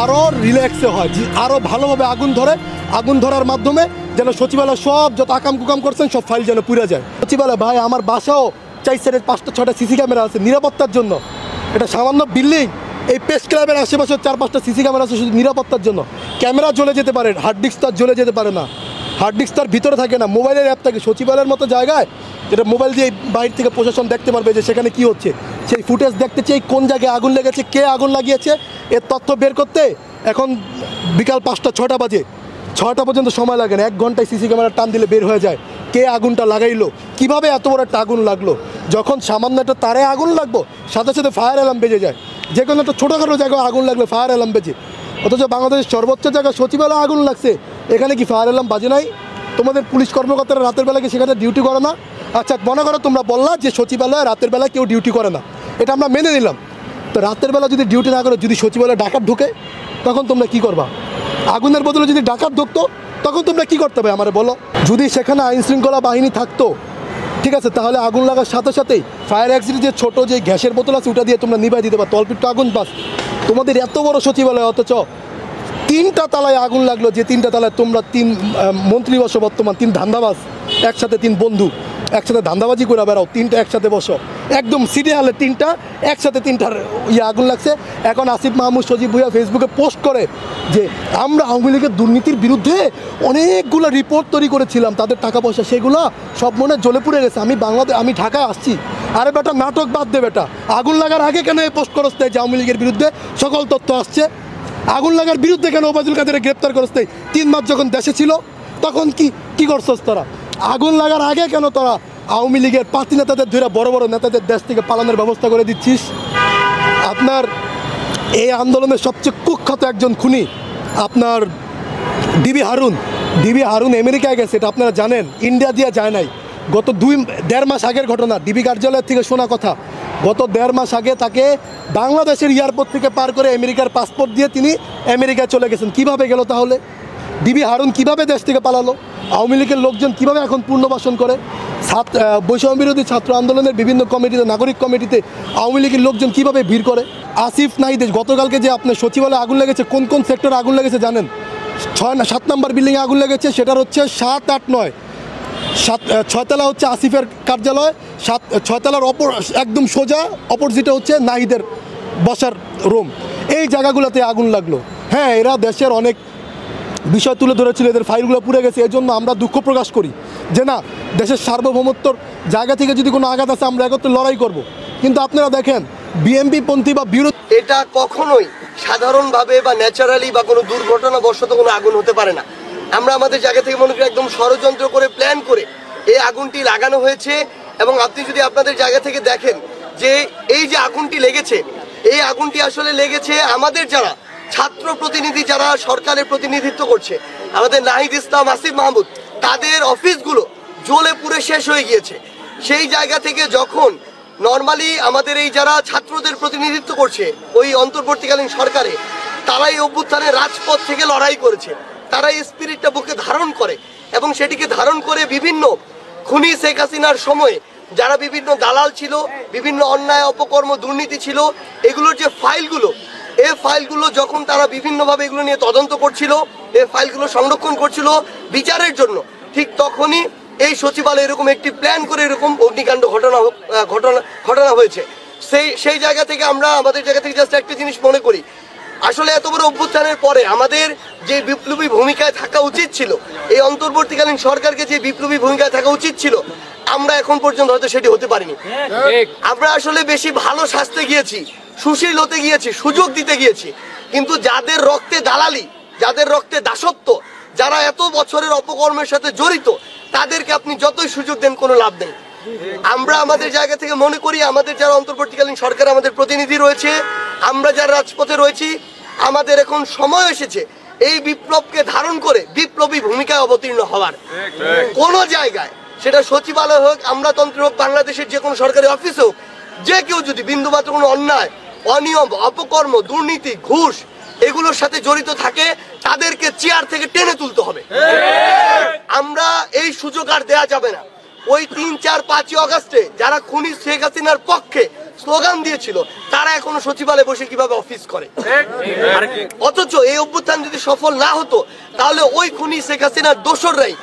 আরও রিল্যাক্সে হয়, আরও ভালোভাবে আগুন ধরে। আগুন ধরার মাধ্যমে যেন সচিবালয় সব যত আকাম কুকাম করছেন সব ফাইল যেন পুড়ে যায়। সচিবালয় ভাই, আমার বাসাও 4-5-6টা সিসি ক্যামেরা আছে নিরাপত্তার জন্য। এটা সামান্য বিল্ডিং, এই প্রেস ক্লাবের আশেপাশে 4-5টা সিসি ক্যামেরা আছে শুধু নিরাপত্তার জন্য। ক্যামেরা জ্বলে যেতে পারে, হার্ড ডিস্ক তার জ্বলে যেতে পারে না, হার্ড ডিস্ক তার ভিতরে থাকে না, মোবাইলের অ্যাপ থাকে। সচিবালয়ের মতো জায়গায় যেটা মোবাইল দিয়ে বাইরে থেকে প্রশাসন দেখতে পারবে যে সেখানে কি হচ্ছে, সেই ফুটেজ দেখতে চাই, কোন জায়গায় আগুন লেগেছে, কে আগুন লাগিয়েছে, এর তথ্য বের করতে এখন বিকাল 5টা-6টা বাজে। 6টা পর্যন্ত সময় লাগে না, 1 ঘন্টায় সিসি ক্যামেরা টান দিলে বের হয়ে যায় কে আগুনটা লাগাইলো, কিভাবে এত বড় একটা আগুন লাগলো। যখন সামান্য একটা তারে আগুন লাগবো সাথে সাথে ফায়ার অ্যালার্ম বেজে যায়, যে কোনো একটা ছোটোখাটো জায়গায় আগুন লাগলে ফায়ার অ্যালার্ম বেজে। অথচ বাংলাদেশের সর্বোচ্চ জায়গায় সচিবালয়ে আগুন লাগছে, এখানে কি ফায়ার অ্যালার্ম বাজে নাই? তোমাদের পুলিশ কর্মকর্তারা রাতের বেলা কি সেখানে ডিউটি করে না? আচ্ছা মনে করো তোমরা বললা যে সচিবালয়ে রাতের বেলা কেউ ডিউটি করে না, এটা আমরা মেনে নিলাম। তো রাতের বেলা যদি ডিউটি না করে যদি সচিবালয়ে ডাকাত ঢুকে তখন তোমরা কি করবা? আগুনের বদলে যদি ডাকাত ঢুকতো তখন তোমরা কি করতে হবে আমারে বলো? যদি সেখানে আইন শৃঙ্খলা বাহিনী থাকতো ঠিক আছে, তাহলে আগুন লাগার সাথে সাথেই ফায়ার এক্সিট যে ছোটো যে গ্যাসের বোতল আছে ওটা দিয়ে তোমরা নিভাই দিতে পারো, তল্পিট আগুন বাস। তোমাদের এত বড় সচিবালয়, অথচ 3টা তালায় আগুন লাগলো, যে 3টা তালায় তোমরা 3 মন্ত্রী বসো, বর্তমান 3 ধান্দাবাজ একসাথে, 3 বন্ধু একসাথে ধান্দাবাজি করে বেড়াও, 3টা একসাথে বসো, একদম সিটি হলে 3টা একসাথে 3টার আগুন লাগছে। এখন আসিফ মাহমুদ, সজীব ভুঁইয়া ফেসবুকে পোস্ট করে যে আমরা আওয়ামী লীগের দুর্নীতির বিরুদ্ধে অনেকগুলো রিপোর্ট তৈরি করেছিলাম, তাদের টাকা পয়সা সেগুলো সব মনে জ্বলে পুড়ে গেছে, আমি ঢাকায় আসছি। আরে বেটা নাটক বাদ দে বেটা, আগুন লাগার আগে কেন এই পোস্ট করতে যে আওয়ামী লীগের বিরুদ্ধে সকল তথ্য আসছে? আগুন লাগার বিরুদ্ধে কেন ওবায়দুল কাদেরকে গ্রেপ্তার করতে 3 মাস যখন দেশে ছিল তখন কি করছস তোরা? আগুন লাগার আগে কেন তোরা আওয়ামী লীগের পার্টি নেতাদের ধরে বড় বড় নেতাদের দেশ থেকে পালানোর ব্যবস্থা করে দিচ্ছিস? আপনার এই আন্দোলনের সবচেয়ে কুখ্যাত একজন খুনি আপনার ডিবি হারুন আমেরিকায় গেছে, এটা আপনারা জানেন, ইন্ডিয়া দিয়ে যায় নাই। গত 1.5 মাস আগের ঘটনা, ডিবি কার্যালয় থেকে শোনা কথা। গত 1.5 মাস আগে তাকে বাংলাদেশের এয়ারপোর্ট থেকে পার করে আমেরিকার পাসপোর্ট দিয়ে তিনি আমেরিকায় চলে গেছেন। কিভাবে গেল তাহলে? ডিবি হারুন কিভাবে দেশ থেকে পালালো? আওয়ামী লীগের লোকজন কিভাবে এখন পুনর্বাসন করে? বৈষম্য বিরোধী ছাত্র আন্দোলনের বিভিন্ন কমিটিতে, নাগরিক কমিটিতে আওয়ামী লীগের লোকজন কিভাবে ভিড় করে? আসিফ নাহিদ গতকালকে যে আপনার সচিবালয়ে আগুন লেগেছে, কোন সেক্টরে আগুন লেগেছে জানেন? 7 নম্বর বিল্ডিংয়ে আগুন লেগেছে, সেটার হচ্ছে 7, 8, 9, 6 তলা হচ্ছে আসিফের কার্যালয়, 6 তলার একদম সোজা অপোজিটে হচ্ছে নাহিদের বসার রুম। এই জায়গাগুলোতে আগুন লাগলো। হ্যাঁ, এরা দেশের অনেক বিষয় তুলে ধরেছিল, এদের ফাইলগুলো পুড়ে গেছে, এই জন্য আমরা দুঃখ প্রকাশ করি যে না, দেশের সার্বভৌমত্বর জায়গা থেকে যদি কোনো আঘাত আছে আমরা একত্রে লড়াই করব। কিন্তু আপনারা দেখেন বিএনপি পন্থী বা বিরোধী, এটা কখনোই সাধারণভাবে বা ন্যাচারালি বা কোনো দুর্ঘটনাবশত কোনো আগুন হতে পারে না। আমরা আমাদের জায়গা থেকে মনে করি একদম ষড়যন্ত্র করে প্ল্যান করে এই আগুনটি লাগানো হয়েছে। এবং আপনি যদি আপনাদের জায়গা থেকে দেখেন যে এই যে আগুনটি লেগেছে, এই আগুনটি আসলে লেগেছে আমাদের যারা ছাত্র প্রতিনিধি, যারা সরকারের প্রতিনিধিত্ব করছে, আমাদের নাহিদ ইসলাম, আসিফ মাহমুদ, তাদের অফিসগুলো জ্বলে পুড়ে শেষ হয়ে গিয়েছে। সেই জায়গা থেকে যখন নর্মালি আমাদের এই যারা ছাত্রদের প্রতিনিধিত্ব করছে ওই অন্তর্বর্তীকালীন সরকারে, তারাই অভ্যুত্থানে রাজপথ থেকে লড়াই করেছে, তারা এই স্পিরিটটা বুকে ধারণ করে এবং সেটিকে ধারণ করে বিভিন্ন খুনি শেখ হাসিনার সময়ে যারা বিভিন্ন দালাল ছিল, বিভিন্ন অন্যায় অপকর্ম দুর্নীতি ছিল, এগুলোর যে ফাইলগুলো, এই ফাইলগুলো যখন তারা বিভিন্নভাবে এগুলো নিয়ে তদন্ত করছিল, এই ফাইলগুলো সংরক্ষণ করছিল বিচারের জন্য, ঠিক তখনই এই সচিবালয় এরকম একটি প্ল্যান করে এরকম অগ্নিকাণ্ড ঘটনা হয়েছে। সেই জায়গা থেকে আমরা আমাদের জায়গা থেকে জাস্ট একটা জিনিস মনে করি, আসলে এত বড় অভ্যুত্থানের পরে আমাদের যে বিপ্লবী ভূমিকায় থাকা উচিত ছিল, এই অন্তর্বর্তীকালীন সরকারকে যে বিপ্লবী ভূমিকায় থাকা উচিত ছিল, আমরা এখন পর্যন্ত হয়তো সেটি হতে পারিনি। আমরা আসলে বেশি ভালো সাজতে গিয়েছি, সুশীল হতে গিয়েছি, সুযোগ দিতে গিয়েছি, কিন্তু যাদের রক্তে দালালি, যাদের রক্তে দাসত্ব, যারা এত বছরের অপকর্মের সাথে জড়িত, তাদেরকে আপনি যতই সুযোগ দেন কোনো লাভ নেই। আমরা আমাদের জায়গা থেকে মনে করি আমাদের যারা অন্তর্বর্তীকালীন সরকার, আমাদের প্রতিনিধি রয়েছে, আমরা যারা রাজপথে রয়েছি, আমাদের এখন সময় এসেছে এই বিপ্লবকে ধারণ করে বিপ্লবী ভূমিকায় অবতীর্ণ হওয়ার। কোন জায়গায়, সেটা সচিবালয় হোক, আমলাতন্ত্র হোক, বাংলাদেশের যে কোনো সরকারি অফিস হোক, যে কেউ যদি বিন্দুমাত্র কোনো অন্যায়, অনিয়ম, অপকর্ম, দুর্নীতি, ঘুষ এগুলোর সাথে জড়িত থাকে, তাদেরকে চেয়ার থেকে টেনে তুলতে হবে। আমরা এই সুযোগ আর দেয়া যাবে না। ওই 3, 4, 5 আগস্টে যারা খুনি শেখ হাসিনার পক্ষে স্লোগান দিয়েছিল, তারা এখনো সচিবালয়ে বসে কিভাবে অফিস করে। অথচ এই অভ্যুত্থান যদি সফল না হতো, তাহলে ওই খুনি শেখ হাসিনার দোসররাই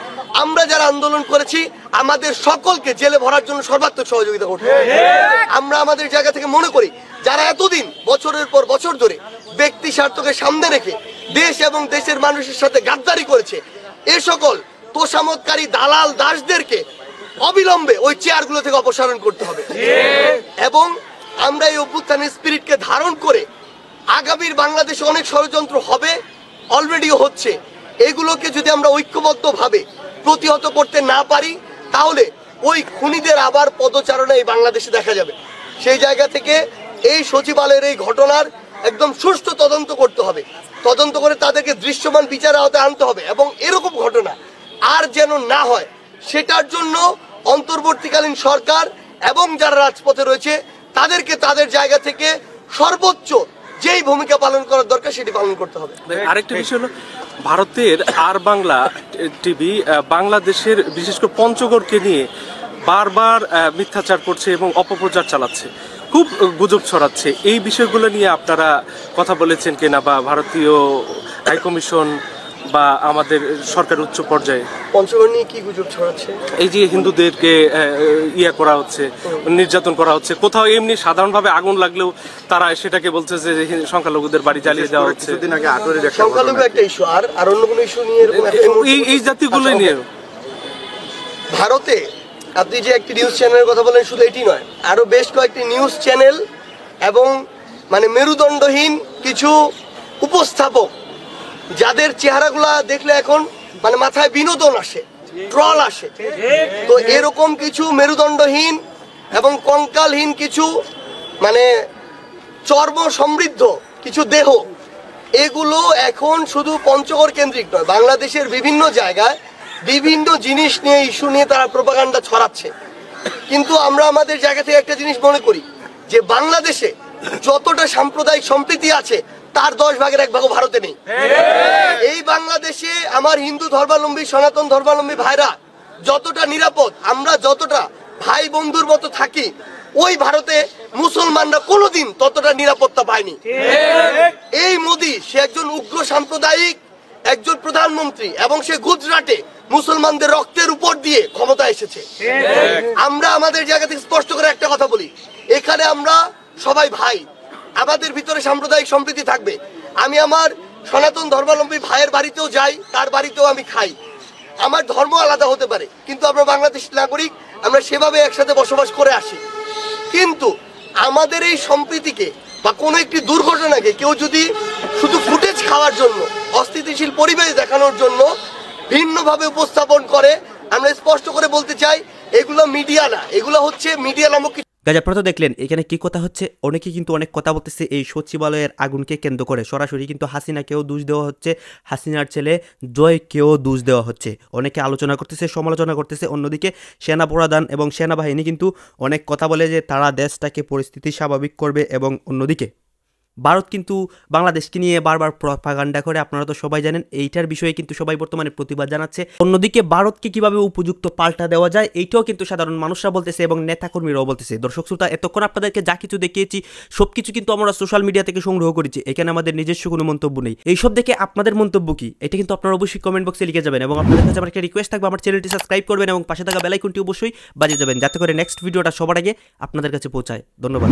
আমরা যারা আন্দোলন করেছি, আমাদের সকলকে জেলে ভরার জন্য সর্বাত্মক সহযোগিতা করতে। আমরা আমাদের জায়গা থেকে মনে করি যারা এতদিন বছরের পর বছর ধরে ব্যক্তি স্বার্থকে সামনে রেখে দেশ এবং দেশের মানুষের সাথে গাদ্দারি করেছে, এ সকল তোষামতকারী দালাল দাসদেরকে অবিলম্বে ওই চেয়ারগুলো থেকে অপসারণ করতে হবে। এবং আমরা এই অভ্যুত্থানের স্পিরিটকে ধারণ করে আগামীর বাংলাদেশে অনেক ষড়যন্ত্র হবে, অলরেডিও হচ্ছে, এগুলোকে যদি আমরা ঐক্যবদ্ধভাবে প্রতিহত করতে না পারি, তাহলে ওই খুনিদের আবার পদচারণা এই বাংলাদেশে দেখা যাবে। সেই জায়গা থেকে এই সচিবালয়ের এই ঘটনার একদম সুষ্ঠু তদন্ত করতে হবে, তদন্ত করে তাদেরকে দৃশ্যমান বিচারের আওতায় আনতে হবে, এবং এরকম ঘটনা আর যেন না হয় সেটার জন্য অন্তর্বর্তীকালীন সরকার এবং যারা রাজপথে রয়েছে তাদেরকে তাদের জায়গা থেকে সর্বোচ্চ যেই ভূমিকা পালন করার দরকার সেটি পালন করতে হবে। আরেকটা বিষয় হলো ভারতের আর বাংলা টিভি বাংলাদেশের বিশেষ করে পঞ্চগড়কে নিয়ে বারবার মিথ্যাচার করছে এবং অপপ্রচার চালাচ্ছে, খুব গুজব ছড়াচ্ছে। এই বিষয়গুলো নিয়ে আপনারা কথা বলেছেন কিনা, বা ভারতীয় হাইকমিশন বা আমাদের সরকার উচ্চ পর্যায়ে? পঞ্চগড় নিয়ে কি গুজব ছড়াচ্ছে? এই যে হিন্দুদেরকে ইয়া করা হচ্ছে, নির্যাতন করা হচ্ছে, কোথাও এমনি সাধারণভাবে আগুন লাগলেও তারা সেটাকে বলছে যে সংখ্যালঘুদের বাড়ি জ্বালিয়ে দেওয়া হচ্ছে। সংখ্যালঘু একটা ইস্যু, আর অন্য কোনো ইস্যু নিয়ে এই জাতিগুলো নিয়ে ভারতে আপনি যে একটি নিউজ চ্যানেলের কথা বলেন, শুধু এটি নয়, আরো বেশ কয়েকটি নিউজ চ্যানেল এবং মানে মেরুদণ্ডহীন কিছু উপস্থাপক যাদের চেহারাগুলা দেখলে এখন মানে মাথায় বিনোদন আসে, ট্রল আসে, তো এরকম কিছু মেরুদণ্ডহীন এবং কঙ্কালহীন কিছু মানে চর্ম সমৃদ্ধ কিছু দেহ, এগুলো এখন শুধু পঞ্চগড় কেন্দ্রিক নয়, বাংলাদেশের বিভিন্ন জায়গায় বিভিন্ন জিনিস নিয়ে ইস্যু নিয়ে তারা প্রোপাগান্ডা ছড়াচ্ছে। কিন্তু আমরা আমাদের জায়গা থেকে একটা জিনিস মনে করি যে বাংলাদেশে যতটা সাম্প্রদায়িক সম্প্রীতি আছে তার 10 ভাগের 1 ভাগও ভারতে নেই। এই বাংলাদেশে আমার হিন্দু ধর্মাবলম্বী সনাতন ধর্মাবলম্বী ভাইরা যতটা নিরাপদ, আমরা যতটা ভাই বন্ধুর মতো থাকি, ওই ভারতে মুসলমানরা কোনোদিন ততটা নিরাপত্তা পায়নি। এই মোদি সে একজন উগ্র সাম্প্রদায়িক একজন প্রধানমন্ত্রী এবং সে গুজরাটে মুসলমানদের রক্তের উপর দিয়ে ক্ষমতা এসেছে। আমরা আমাদের জায়গা থেকে স্পষ্ট করে একটা কথা বলি, এখানে আমরা সবাই ভাই, আমাদের ভিতরে সাম্প্রদায়িক সম্প্রীতি থাকবে। আমি আমার সনাতন ধর্মাবলম্বী ভাইয়ের বাড়িতেও যাই, তার বাড়িতেও আমি খাই, আমার ধর্ম আলাদা হতে পারে, কিন্তু আমরা বাংলাদেশের নাগরিক, আমরা সেভাবে একসাথে বসবাস করে আসি। কিন্তু আমাদের এই সম্প্রীতিকে বা কোনো একটি দুর্ঘটনাকে কেউ যদি শুধু ফুটেজ খাওয়ার জন্য, অস্থিতিশীল পরিবেশ দেখানোর জন্য ভিন্নভাবে উপস্থাপন করে, আমরা স্পষ্ট করে বলতে চাই এগুলো মিডিয়া না, এগুলো হচ্ছে মিডিয়া নামক। গাজা প্রথম দেখলেন এখানে কি কথা হচ্ছে, অনেকে কিন্তু অনেক কথা বলতেছে এই সচিবালয়ের আগুনকে কেন্দ্র করে। সরাসরি কিন্তু হাসিনাকেও দোষ দেওয়া হচ্ছে, হাসিনার ছেলে জয়কেও দোষ দেওয়া হচ্ছে, অনেকে আলোচনা করতেছে, সমালোচনা করতেছে। অন্যদিকে সেনাপ্রধান এবং সেনাবাহিনী কিন্তু অনেক কথা বলে যে তারা দেশটাকে পরিস্থিতি স্বাভাবিক করবে, এবং অন্যদিকে ভারত কিন্তু বাংলাদেশকে নিয়ে বারবার প্রপাগান্ডা করে, আপনারা তো সবাই জানেন। এইটার বিষয়ে কিন্তু সবাই বর্তমানে প্রতিবাদ জানাচ্ছে। অন্যদিকে ভারতকে কিভাবে উপযুক্ত পাল্টা দেওয়া যায় এইটাও কিন্তু সাধারণ মানুষরা বলতেছে এবং নেতাকর্মীরাও বলতেছে। দর্শক শ্রোতা, এতক্ষণ আপনাদেরকে যা কিছু দেখিয়েছি সবকিছু কিন্তু আমরা সোশ্যাল মিডিয়া থেকে সংগ্রহ করেছি, এখানে আমাদের নিজস্ব কোনো মন্তব্য নেই। এইসব দেখে আপনাদের মন্তব্য কি, এটা কিন্তু আপনারা অবশ্যই কমেন্ট বক্সে লিখে যাবেন, এবং আপনাদের কাছে আমার একটা রিকোয়েস্ট থাকবে, আমার চ্যানেলটি সাবস্ক্রাইব করবেন এবং পাশে থাকা বেল আইকনটি অবশ্যই বাজিয়ে যাবেন, যাতে করে নেক্সট ভিডিওটা সবার আগে আপনাদের কাছে পৌঁছায়। ধন্যবাদ।